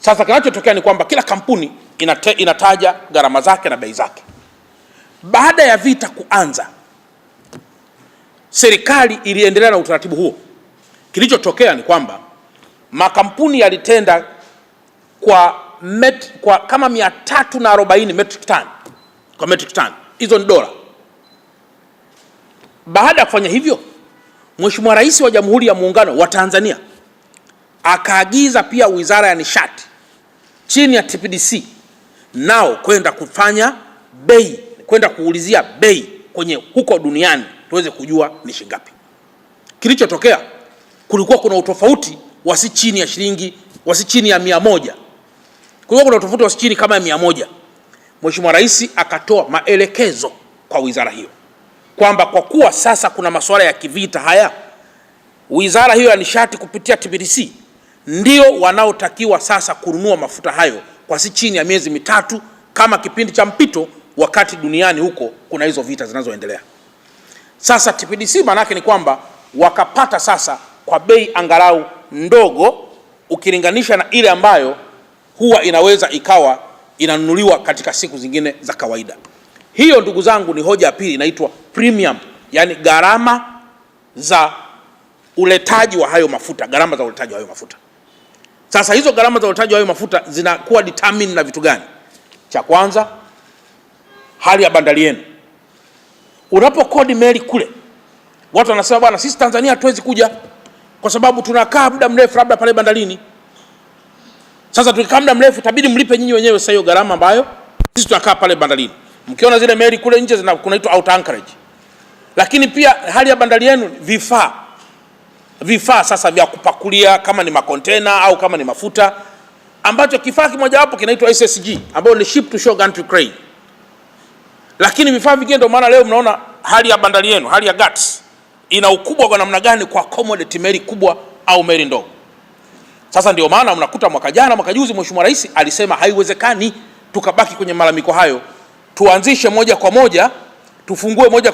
Sasa kinachotokea ni kwamba kila kampuni inataja gharama zake na bei zake. Baada ya vita kuanza, serikali iliendelea na utaratibu huo. Kilichotokea ni kwamba makampuni yalitenda kwa kama 340 metric ton kwa metric ton. Hizo ni dola. Baada ya kufanya hivyo, Mheshimiwa Rais wa Jamhuri ya Muungano wa Tanzania akaagiza pia Wizara ya Nishati chini ya TPDC nao kwenda kufanya bei, kwenda kuulizia bei kwenye huko duniani tuweze kujua ni shilingi ngapi. Kilichotokea, kulikuwa kuna utofauti wa si chini ya shilingi, wa si chini ya 100. Kulikuwa kuna utofauti wa si chini kama ya 100. Mheshimiwa Rais akatoa maelekezo kwa wizara hiyo kwamba kwa kuwa sasa kuna masuala ya kivita haya, Wizara hiyo ya Nishati kupitia TPDC ndio wanaotakiwa sasa kununua mafuta hayo kwa si chini ya miezi 3 kama kipindi cha mpito, wakati duniani huko kuna hizo vita zinazoendelea. Sasa TPDC manake ni kwamba wakapata sasa kwa bei angalau ndogo ukilinganisha na ile ambayo huwa inaweza ikawa inanunuliwa katika siku zingine za kawaida. Hiyo ndugu zangu ni hoja ya pili, inaitwa premium, yani gharama za uletaji wa hayo mafuta, gharama za uletaji wa hayo mafuta. Sasa hizo gharama za uletaji wa hayo mafuta zinakuwa determined na vitu gani? Cha kwanza, hali ya bandari yenu. Unapokodi meli kule, watu wanasema bwana, sisi Tanzania hatuwezi kuja kwa sababu tunakaa muda mrefu labda pale bandarini. Sasa tukikaa muda mrefu itabidi mlipe nyinyi wenyewe sasa hiyo gharama ambayo sisi tunakaa pale bandarini. Mkiona zile meli kule nje kunaitwa out anchorage. Lakini pia hali ya bandari yenu, vifaa sasa vya kupakulia, kama ni makontena au kama ni mafuta, ambacho kifaa kimoja hapo kinaitwa SSG ambayo ni ship to shore gantry crane. Lakini vifaa vingine, ndio maana leo mnaona hali ya bandari yenu, hali ya guts ina ukubwa kwa namna gani kwa accommodate meli kubwa au meli ndogo. Sasa ndio maana mnakuta mwaka jana, mwaka juzi, Mheshimiwa Rais alisema haiwezekani tukabaki kwenye malalamiko hayo, tuanzishe moja kwa moja, tufungue moja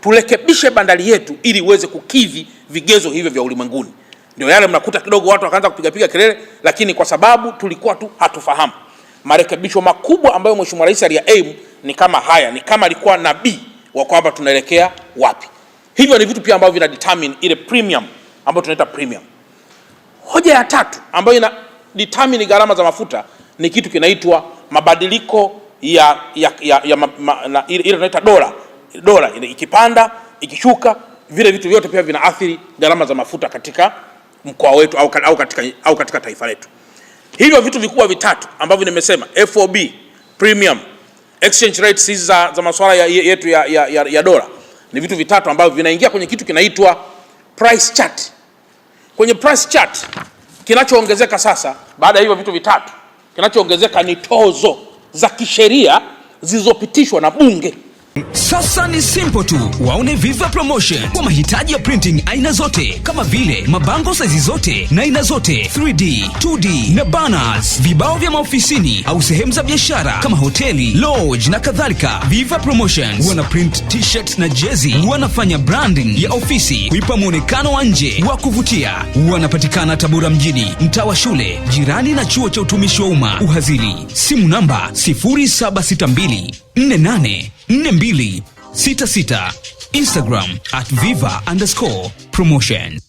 turekebishe bandari yetu ili iweze kukidhi vigezo hivyo vya ulimwenguni. Ndio yale mnakuta kidogo watu wakaanza kupiga kelele, lakini kwa sababu tulikuwa tu hatufahamu. Marekebisho makubwa ambayo Mheshimiwa Rais alim ni kama haya, ni kama alikuwa nabii wa kwamba tunaelekea wapi. Hivyo ni vitu pia ambavyo vina determine ile premium ambayo tunaita premium. Hoja ya tatu ambayo ina determine gharama za mafuta ni kitu kinaitwa mabadiliko ile tunaita dola ikipanda, ikishuka, vile vitu vyote pia vinaathiri gharama za mafuta katika mkoa wetu au katika taifa letu. Hivyo vitu vikubwa vitatu ambavyo nimesema, FOB, premium, exchange rates hizi za masuala yetu ya dola, ni vitu vitatu ambavyo vinaingia kwenye kitu kinaitwa price chart. Kwenye price chart, kinachoongezeka sasa baada ya hivyo vitu vitatu, kinachoongezeka ni tozo za kisheria zilizopitishwa na bunge. Sasa ni simple tu, waone Viva Promotion kwa mahitaji ya printing aina zote, kama vile mabango size zote na aina zote, 3D, 2D na banners, vibao vya maofisini au sehemu za biashara kama hoteli, lodge na kadhalika. Viva Promotions wana print t-shirt na jezi, wanafanya branding ya ofisi kuipa muonekano wa nje wa kuvutia. Wanapatikana Tabora mjini, mtaa wa shule, jirani na chuo cha utumishi wa umma Uhazili. Simu namba 0762484266. Instagram @viva_promotion.